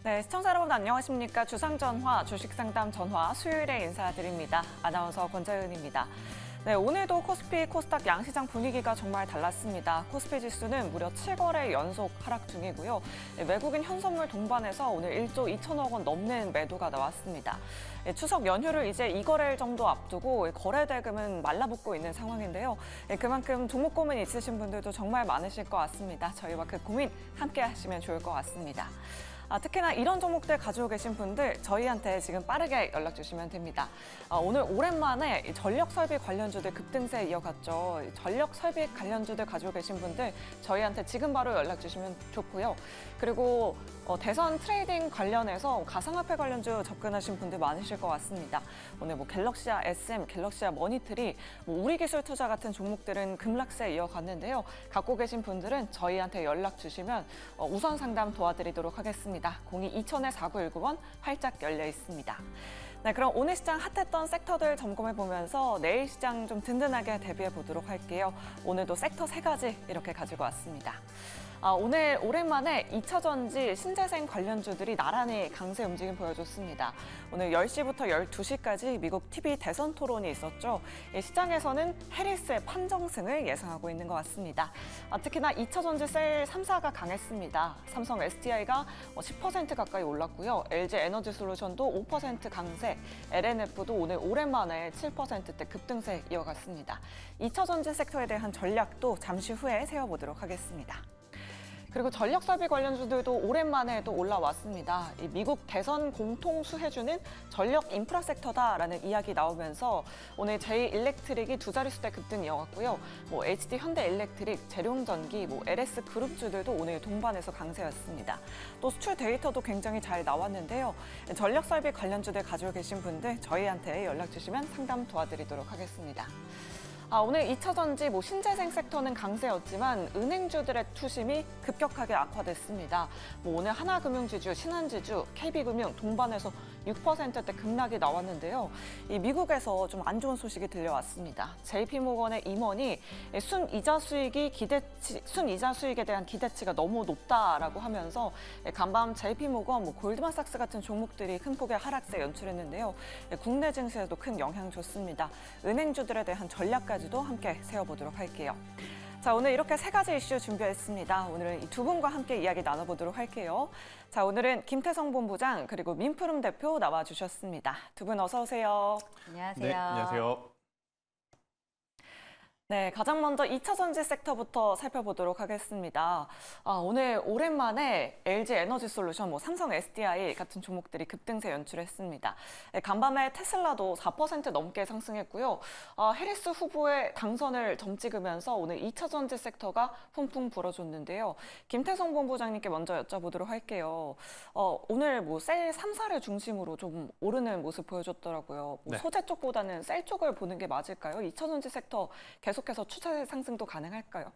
네, 시청자 여러분 안녕하십니까. 주상전화, 주식상담 전화 수요일에 인사드립니다. 아나운서 권재은입니다. 네, 오늘도 코스피, 코스닥 양시장 분위기가 정말 달랐습니다. 코스피 지수는 무려 7거래 연속 하락 중이고요. 네, 외국인 현선물 동반해서 오늘 1조 2천억 원 넘는 매도가 나왔습니다. 네, 추석 연휴를 이제 2거래일 정도 앞두고 거래 대금은 말라붙고 있는 상황인데요. 네, 그만큼 종목 고민 있으신 분들도 정말 많으실 것 같습니다. 저희와 그 고민 함께 하시면 좋을 것 같습니다. 특히나 이런 종목들 가지고 계신 분들 저희한테 지금 빠르게 연락 주시면 됩니다. 오늘 오랜만에 전력 설비 관련주들 급등세 이어갔죠. 전력 설비 관련주들 가지고 계신 분들 저희한테 지금 바로 연락 주시면 좋고요. 그리고 대선 트레이딩 관련해서 가상화폐 관련주 접근하신 분들 많으실 것 같습니다. 오늘 갤럭시아 SM, 갤럭시아 머니트리, 우리 기술 투자 같은 종목들은 급락세 이어갔는데요. 갖고 계신 분들은 저희한테 연락 주시면 우선 상담 도와드리도록 하겠습니다. 02-2000-4919번 활짝 열려 있습니다. 네, 그럼 오늘 시장 핫했던 섹터들 점검해 보면서 내일 시장 좀 든든하게 대비해 보도록 할게요. 오늘도 섹터 3가지 이렇게 가지고 왔습니다. 오늘 오랜만에 2차 전지 신재생 관련주들이 나란히 강세 움직임 보여줬습니다. 오늘 10시부터 12시까지 미국 TV 대선 토론이 있었죠. 시장에서는 해리스의 판정승을 예상하고 있는 것 같습니다. 특히나 2차 전지 셀 3사가 강했습니다. 삼성 SDI가 10% 가까이 올랐고요. LG 에너지 솔루션도 5% 강세, LNF도 오늘 오랜만에 7%대 급등세 이어갔습니다. 2차 전지 섹터에 대한 전략도 잠시 후에 세워보도록 하겠습니다. 그리고 전력 설비 관련주들도 오랜만에 또 올라왔습니다. 이 미국 대선 공통 수혜주는 전력 인프라 섹터다라는 이야기 나오면서 오늘 J-일렉트릭이 두 자릿수대 급등 이어갔고요. HD 현대일렉트릭, 재룡전기, LS 그룹주들도 오늘 동반해서 강세였습니다. 또 수출 데이터도 굉장히 잘 나왔는데요. 전력 설비 관련주들 가지고 계신 분들 저희한테 연락 주시면 상담 도와드리도록 하겠습니다. 오늘 2차 전지 신재생 섹터는 강세였지만 은행주들의 투심이 급격하게 악화됐습니다. 오늘 하나금융지주, 신한지주, KB금융 동반해서 6%대 급락이 나왔는데요. 이 미국에서 좀 안 좋은 소식이 들려왔습니다. JP모건의 임원이 순이자 수익에 대한 기대치가 너무 높다라고 하면서 간밤 JP모건, 골드만삭스 같은 종목들이 큰 폭의 하락세 연출했는데요. 국내 증시에도 큰 영향 줬습니다. 은행주들에 대한 전략까지도 함께 세워보도록 할게요. 자, 오늘 이렇게 3가지 이슈 준비했습니다. 오늘은 이 두 분과 함께 이야기 나눠보도록 할게요. 자, 오늘은 김태성 본부장 그리고 민프름 대표 나와주셨습니다. 두 분 어서 오세요. 안녕하세요. 네, 안녕하세요. 네, 가장 먼저 2차 전지 섹터부터 살펴보도록 하겠습니다. 오늘 오랜만에 LG 에너지 솔루션, 삼성 SDI 같은 종목들이 급등세 연출했습니다. 간밤에 테슬라도 4% 넘게 상승했고요. 해리스 후보의 당선을 점찍으면서 오늘 2차 전지 섹터가 풍풍 불어줬는데요. 김태성 본부장님께 먼저 여쭤보도록 할게요. 오늘 셀 3사를 중심으로 좀 오르는 모습 보여줬더라고요. 네. 소재 쪽보다는 셀 쪽을 보는 게 맞을까요? 2차 전지 섹터 계속해서 추세 상승도 가능할까요?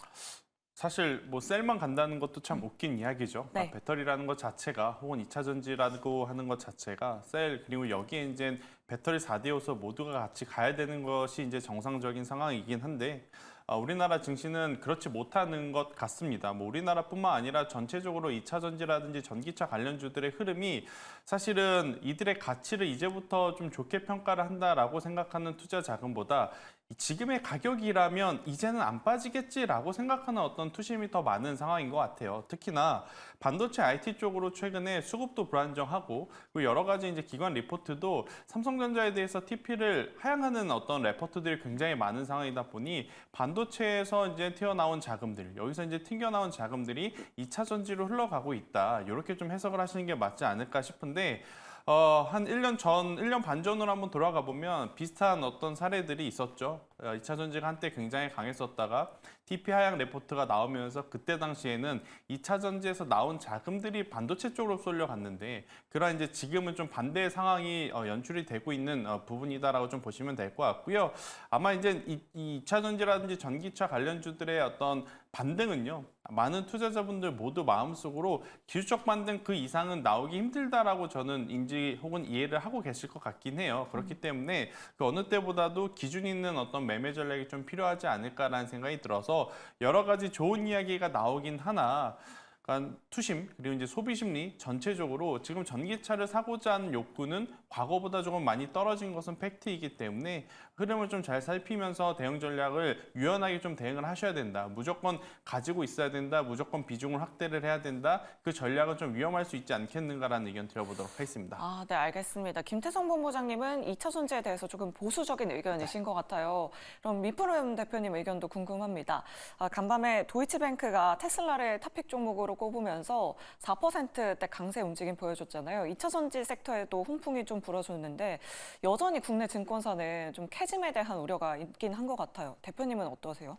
사실 셀만 간다는 것도 참 웃긴 이야기죠. 네. 배터리라는 것 자체가 혹은 2차 전지라고 하는 것 자체가 셀 그리고 여기에 이제 배터리 4대 요소 모두가 같이 가야 되는 것이 이제 정상적인 상황이긴 한데 우리나라 증시는 그렇지 못하는 것 같습니다. 우리나라뿐만 아니라 전체적으로 2차 전지라든지 전기차 관련주들의 흐름이 사실은 이들의 가치를 이제부터 좀 좋게 평가를 한다라고 생각하는 투자 자금보다 지금의 가격이라면 이제는 안 빠지겠지라고 생각하는 어떤 투심이 더 많은 상황인 것 같아요. 특히나 반도체 IT 쪽으로 최근에 수급도 불안정하고 그리고 여러 가지 이제 기관 리포트도 삼성전자에 대해서 TP를 하향하는 어떤 레포트들이 굉장히 많은 상황이다 보니 반도체에서 이제 튀어나온 자금들, 여기서 이제 튕겨나온 자금들이 2차 전지로 흘러가고 있다. 이렇게 좀 해석을 하시는 게 맞지 않을까 싶은데 한 1년 반 전으로 한번 돌아가 보면 비슷한 어떤 사례들이 있었죠. 2차 전지가 한때 굉장히 강했었다가 TP 하향 레포트가 나오면서 그때 당시에는 2차 전지에서 나온 자금들이 반도체 쪽으로 쏠려갔는데 그러한 이제 지금은 좀 반대의 상황이 연출이 되고 있는 부분이다라고 좀 보시면 될 것 같고요. 아마 이제 이 2차 전지라든지 전기차 관련주들의 어떤 반등은요. 많은 투자자분들 모두 마음속으로 기술적 반등 그 이상은 나오기 힘들다라고 저는 인지 혹은 이해를 하고 계실 것 같긴 해요. 그렇기 때문에 그 어느 때보다도 기준 있는 어떤 매매 전략이 좀 필요하지 않을까라는 생각이 들어서 여러 가지 좋은 이야기가 나오긴 하나 그러니까 투심 그리고 이제 소비 심리 전체적으로 지금 전기차를 사고자 하는 욕구는 과거보다 조금 많이 떨어진 것은 팩트이기 때문에 흐름을 좀 잘 살피면서 대응 전략을 유연하게 좀 대응을 하셔야 된다. 무조건 가지고 있어야 된다. 무조건 비중을 확대를 해야 된다. 그 전략은 좀 위험할 수 있지 않겠는가라는 의견 드려보도록 하겠습니다. 아, 네, 알겠습니다. 김태성 본부장님은 2차 전지에 대해서 조금 보수적인 의견이신 것 같아요. 그럼 미프로엠 대표님 의견도 궁금합니다. 간밤에 도이치뱅크가 테슬라를 탑픽 종목으로 꼽으면서 4%대 강세 움직임 보여줬잖아요. 2차 전지 섹터에도 훈풍이 좀 불어줬는데 여전히 국내 증권사는 좀 캐즘에 대한 우려가 있긴 한 것 같아요. 대표님은 어떠세요?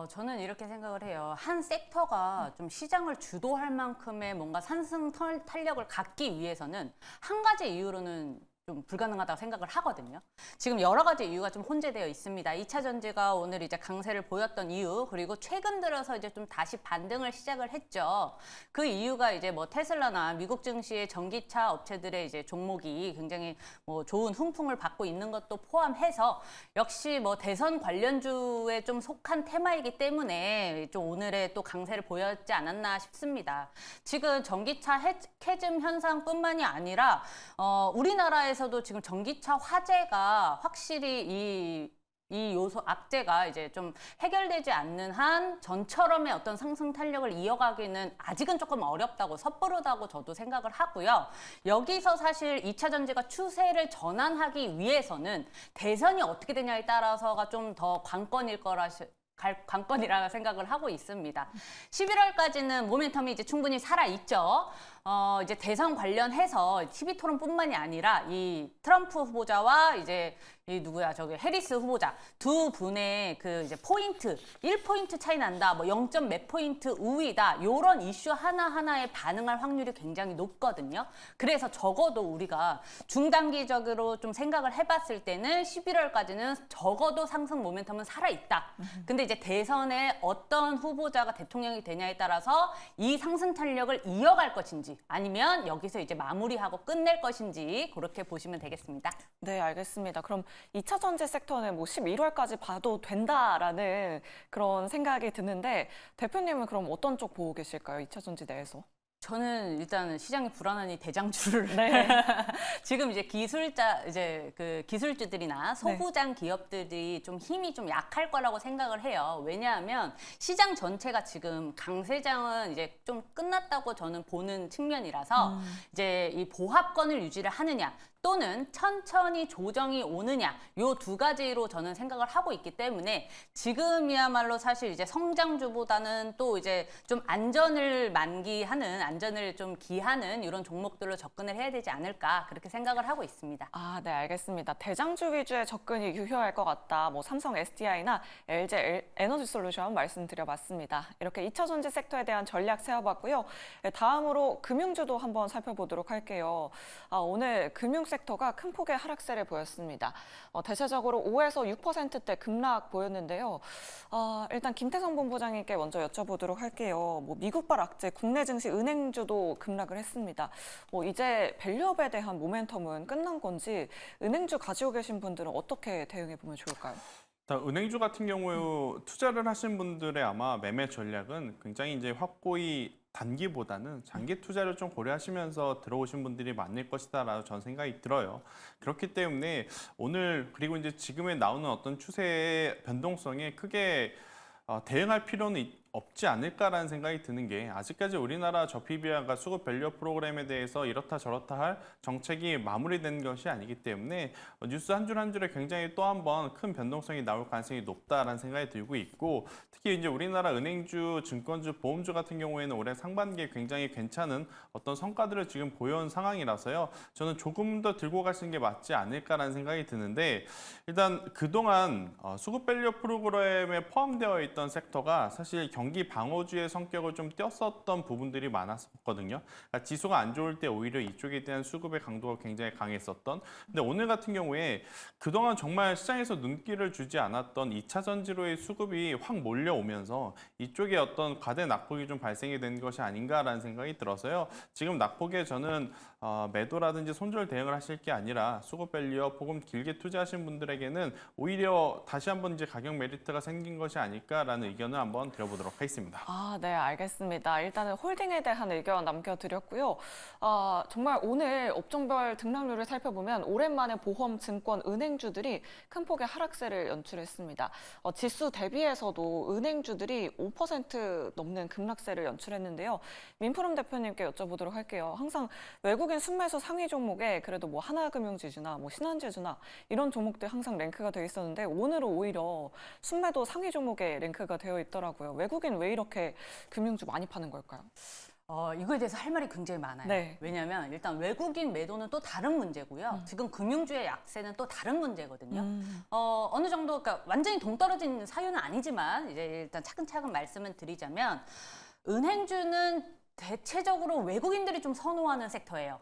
저는 이렇게 생각을 해요. 한 섹터가 좀 시장을 주도할 만큼의 뭔가 상승 탄력을 갖기 위해서는 한 가지 이유로는 좀 불가능하다고 생각을 하거든요. 지금 여러 가지 이유가 좀 혼재되어 있습니다. 2차 전지가 오늘 이제 강세를 보였던 이유, 그리고 최근 들어서 이제 좀 다시 반등을 시작을 했죠. 그 이유가 이제 뭐 테슬라나 미국 증시의 전기차 업체들의 이제 종목이 굉장히 뭐 좋은 훈풍을 받고 있는 것도 포함해서 역시 뭐 대선 관련주에 좀 속한 테마이기 때문에 좀 오늘의 또 강세를 보였지 않았나 싶습니다. 지금 전기차 캐즘 현상뿐만이 아니라 우리나라에서도 지금 전기차 화재가 확실히 이 요소 악재가 이제 좀 해결되지 않는 한 전처럼의 어떤 상승 탄력을 이어가기는 아직은 조금 어렵다고 섣부르다고 저도 생각을 하고요. 여기서 사실 2차 전지가 추세를 전환하기 위해서는 대선이 어떻게 되냐에 따라서가 좀 더 관건이라 생각을 하고 있습니다. 11월까지는 모멘텀이 이제 충분히 살아있죠. 이제 대선 관련해서 TV 토론뿐만이 아니라 이 트럼프 후보자와 이제 이 누구야 저기 해리스 후보자 두 분의 그 이제 포인트 1포인트 차이 난다 뭐 0. 몇 포인트 우위다 요런 이슈 하나하나에 반응할 확률이 굉장히 높거든요. 그래서 적어도 우리가 중단기적으로 좀 생각을 해봤을 때는 11월까지는 적어도 상승 모멘텀은 살아있다. 근데 이제 대선에 어떤 후보자가 대통령이 되냐에 따라서 이 상승 탄력을 이어갈 것인지 아니면 여기서 이제 마무리하고 끝낼 것인지 그렇게 보시면 되겠습니다. 네, 알겠습니다. 그럼 2차 전지 섹터는 뭐 11월까지 봐도 된다라는 그런 생각이 드는데 대표님은 그럼 어떤 쪽 보고 계실까요? 2차 전지 내에서? 저는 일단 시장이 불안하니 대장주를 네. 지금 이제 그 기술주들이나 소부장 기업들이 좀 힘이 좀 약할 거라고 생각을 해요. 왜냐하면 시장 전체가 지금 강세장은 이제 좀 끝났다고 저는 보는 측면이라서 이제 이 보합권을 유지를 하느냐 또는 천천히 조정이 오느냐 요 두 가지로 저는 생각을 하고 있기 때문에 지금이야말로 사실 이제 성장주보다는 또 이제 좀 안전을 좀 기하는 이런 종목들로 접근을 해야 되지 않을까 그렇게 생각을 하고 있습니다. 아, 네, 알겠습니다. 대장주 위주의 접근이 유효할 것 같다. 뭐 삼성 SDI나 LG 에너지 솔루션 말씀드려봤습니다. 이렇게 2차 전지 섹터에 대한 전략 세워봤고요. 네, 다음으로 금융주도 한번 살펴보도록 할게요. 오늘 금융 섹터가 큰 폭의 하락세를 보였습니다. 대체적으로 5에서 6%대 급락 보였는데요. 일단 김태성 본부장님께 먼저 여쭤보도록 할게요. 뭐 미국발 악재, 국내 증시 은행주도 급락을 했습니다. 이제 밸류업에 대한 모멘텀은 끝난 건지 은행주 가지고 계신 분들은 어떻게 대응해 보면 좋을까요? 은행주 같은 경우 투자를 하신 분들의 아마 매매 전략은 굉장히 이제 확고히 단기보다는 장기 투자를 좀 고려하시면서 들어오신 분들이 많을 것이다라고 저는 생각이 들어요. 그렇기 때문에 오늘 그리고 이제 지금에 나오는 어떤 추세의 변동성에 크게 대응할 필요는 없지 않을까라는 생각이 드는 게 아직까지 우리나라 저PBR과 수급 밸류업 프로그램에 대해서 이렇다 저렇다 할 정책이 마무리된 것이 아니기 때문에 뉴스 한 줄 한 줄에 굉장히 또 한 번 큰 변동성이 나올 가능성이 높다라는 생각이 들고 있고 특히 이제 우리나라 은행주, 증권주, 보험주 같은 경우에는 올해 상반기에 굉장히 괜찮은 어떤 성과들을 지금 보여온 상황이라서요. 저는 조금 더 들고 가시는 게 맞지 않을까라는 생각이 드는데 일단 그동안 수급 밸류업 프로그램에 포함되어 있던 섹터가 사실 경기 방어주의 성격을 좀 띄었었던 부분들이 많았거든요. 그러니까 지수가 안 좋을 때 오히려 이쪽에 대한 수급의 강도가 굉장히 강했었던. 근데 오늘 같은 경우에 그동안 정말 시장에서 눈길을 주지 않았던 2차 전지로의 수급이 확 몰려오면서 이쪽에 어떤 과대 낙폭이 좀 발생이 된 것이 아닌가라는 생각이 들어서요. 지금 낙폭에 저는 매도라든지 손절 대응을 하실 게 아니라 수급 밸류업 혹은 길게 투자하신 분들에게는 오히려 다시 한번 이제 가격 메리트가 생긴 것이 아닐까라는 의견을 한번 드려보도록 말씀드리도록 하겠습니다. 네, 알겠습니다. 일단은 홀딩에 대한 의견 남겨드렸고요. 정말 오늘 업종별 등락률을 살펴보면 오랜만에 보험, 증권, 은행주들이 큰 폭의 하락세를 연출했습니다. 지수 대비해서도 은행주들이 5% 넘는 급락세를 연출했는데요. 민프롬 대표님께 여쭤보도록 할게요. 항상 외국인 순매수 상위 종목에 그래도 뭐 하나금융지주나 뭐 신한지주나 이런 종목들 항상 랭크가 되어 있었는데 오늘은 오히려 순매도 상위 종목에 랭크가 되어 있더라고요. 외국인 왜 이렇게 금융주 많이 파는 걸까요? 이거에 대해서 할 말이 굉장히 많아요. 네. 왜냐하면 일단 외국인 매도는 또 다른 문제고요. 지금 금융주의 약세는 또 다른 문제거든요. 어느 정도, 그러니까 완전히 동떨어진 사유는 아니지만 이제 일단 차근차근 말씀을 드리자면 은행주는 대체적으로 외국인들이 좀 선호하는 섹터예요.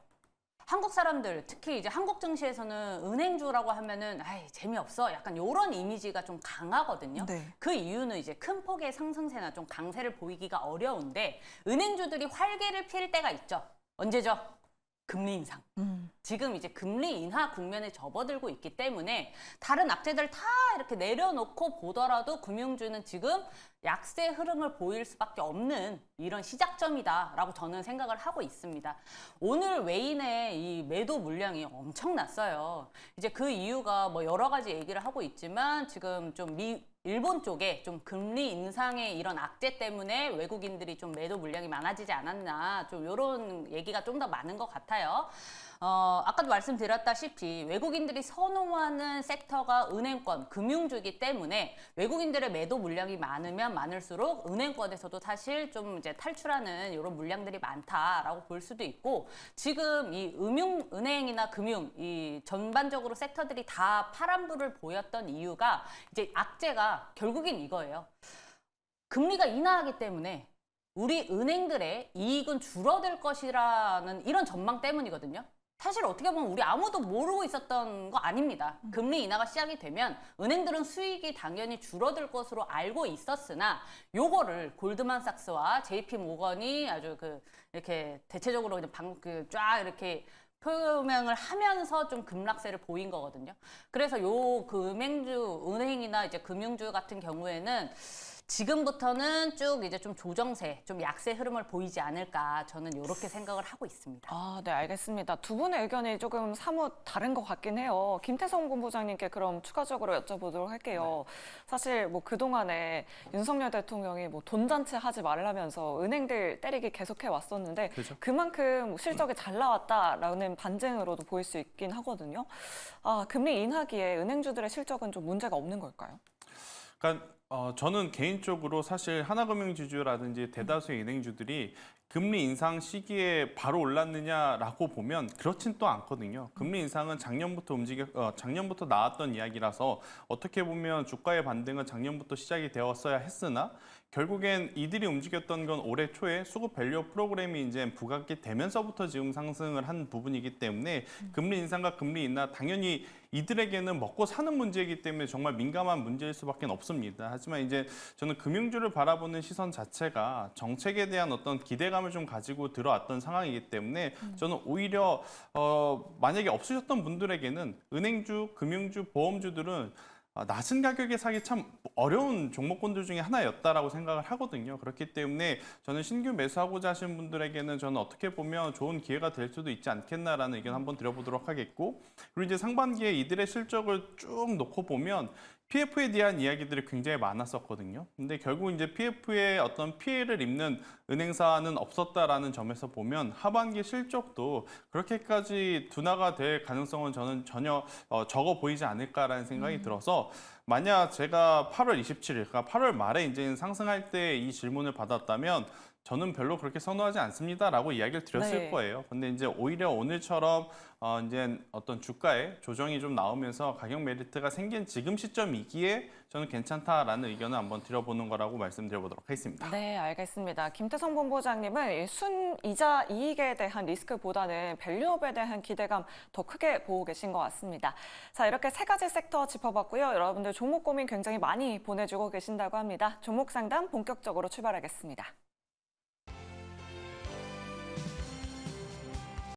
한국 사람들, 특히 이제 한국 증시에서는 은행주라고 하면은 재미없어. 약간 이런 이미지가 좀 강하거든요. 네. 그 이유는 이제 큰 폭의 상승세나 좀 강세를 보이기가 어려운데 은행주들이 활개를 필 때가 있죠. 언제죠? 금리 인상. 지금 이제 금리 인하 국면에 접어들고 있기 때문에 다른 악재들 다 이렇게 내려놓고 보더라도 금융주는 지금 약세 흐름을 보일 수밖에 없는 이런 시작점이다라고 저는 생각을 하고 있습니다. 오늘 외인의 이 매도 물량이 엄청났어요. 이제 그 이유가 뭐 여러 가지 얘기를 하고 있지만 지금 좀 일본 쪽에 좀 금리 인상의 이런 악재 때문에 외국인들이 좀 매도 물량이 많아지지 않았나, 좀 이런 얘기가 좀 더 많은 것 같아요. 아까도 말씀드렸다시피 외국인들이 선호하는 섹터가 은행권, 금융주이기 때문에 외국인들의 매도 물량이 많으면 많을수록 은행권에서도 사실 좀 이제 탈출하는 이런 물량들이 많다라고 볼 수도 있고, 지금 이 은행이나 금융, 이 전반적으로 섹터들이 다 파란불을 보였던 이유가 이제 악재가 결국엔 이거예요. 금리가 인하하기 때문에 우리 은행들의 이익은 줄어들 것이라는 이런 전망 때문이거든요. 사실 어떻게 보면 우리 아무도 모르고 있었던 거 아닙니다. 금리 인하가 시작이 되면 은행들은 수익이 당연히 줄어들 것으로 알고 있었으나 요거를 골드만삭스와 JP 모건이 아주 이렇게 대체적으로 쫙 이렇게 표명을 하면서 좀 급락세를 보인 거거든요. 그래서 요 은행이나 이제 금융주 같은 경우에는 지금부터는 쭉 이제 좀 조정세, 좀 약세 흐름을 보이지 않을까, 저는 이렇게 생각을 하고 있습니다. 네, 알겠습니다. 두 분의 의견이 조금 사뭇 다른 것 같긴 해요. 김태성 본부장님께 그럼 추가적으로 여쭤보도록 할게요. 사실 뭐 그동안에 윤석열 대통령이 뭐 돈잔치 하지 말라면서 은행들 때리기 계속해 왔었는데 그렇죠. 그만큼 실적이 잘 나왔다라는 반증으로도 보일 수 있긴 하거든요. 금리 인하기에 은행주들의 실적은 좀 문제가 없는 걸까요? 그러니까 저는 개인적으로 사실 하나금융지주라든지 대다수의 은행주들이 금리 인상 시기에 바로 올랐느냐라고 보면 그렇진 또 않거든요. 금리 인상은 작년부터 나왔던 이야기라서 어떻게 보면 주가의 반등은 작년부터 시작이 되었어야 했으나 결국엔 이들이 움직였던 건 올해 초에 수급 밸류 프로그램이 이제 부각이 되면서부터 지금 상승을 한 부분이기 때문에 금리 인상과 금리 인하 당연히 이들에게는 먹고 사는 문제이기 때문에 정말 민감한 문제일 수밖에 없습니다. 하지만 이제 저는 금융주를 바라보는 시선 자체가 정책에 대한 어떤 기대감을 좀 가지고 들어왔던 상황이기 때문에 저는 오히려 만약에 없으셨던 분들에게는 은행주, 금융주, 보험주들은 낮은 가격에 사기 참 어려운 종목군들 중에 하나였다라고 생각을 하거든요. 그렇기 때문에 저는 신규 매수하고자 하시는 분들에게는 저는 어떻게 보면 좋은 기회가 될 수도 있지 않겠나라는 의견 한번 드려보도록 하겠고, 그리고 이제 상반기에 이들의 실적을 쭉 놓고 보면 PF에 대한 이야기들이 굉장히 많았었거든요. 근데 결국 이제 PF에 어떤 피해를 입는 은행사는 없었다라는 점에서 보면 하반기 실적도 그렇게까지 둔화가 될 가능성은 저는 전혀 적어 보이지 않을까라는 생각이 들어서, 만약 제가 8월 27일, 그러니까 8월 말에 이제 상승할 때 이 질문을 받았다면 저는 별로 그렇게 선호하지 않습니다라고 이야기를 드렸을 네. 거예요. 근데 이제 오히려 오늘처럼 이제 어떤 주가에 조정이 좀 나오면서 가격 메리트가 생긴 지금 시점이기에 저는 괜찮다라는 의견을 한번 드려보는 거라고 말씀드려보도록 하겠습니다. 네, 알겠습니다. 김태성 본부장님은 이 순이자 이익에 대한 리스크보다는 밸류업에 대한 기대감 더 크게 보고 계신 것 같습니다. 자, 이렇게 세 가지 섹터 짚어봤고요. 여러분들 종목 고민 굉장히 많이 보내주고 계신다고 합니다. 종목 상담 본격적으로 출발하겠습니다.